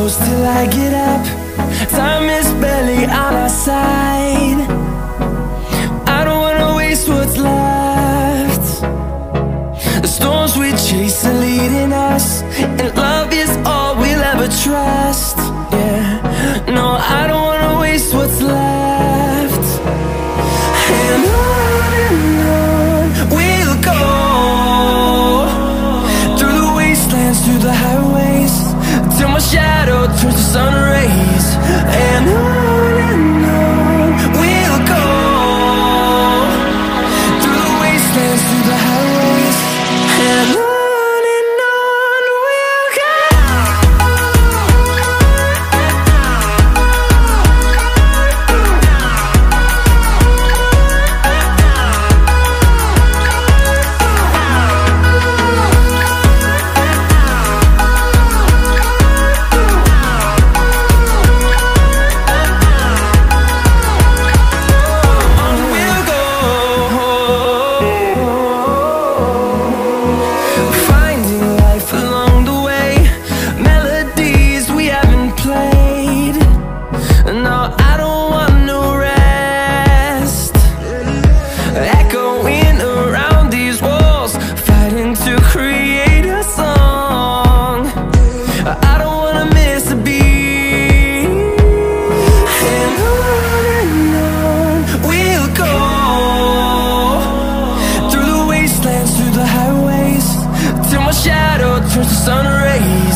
close till I get up. Time is barely on our side. I don't wanna waste what's left. The storms we chase are leading us, and love is all we'll ever trust. Yeah, no, I don't wanna waste what's left. And on we'll go, through the wastelands, through the highways, till my shadow turns to sun rays. And on we'll go, through the wastelands, through the highways, and on we'll go. Turns to sun rays.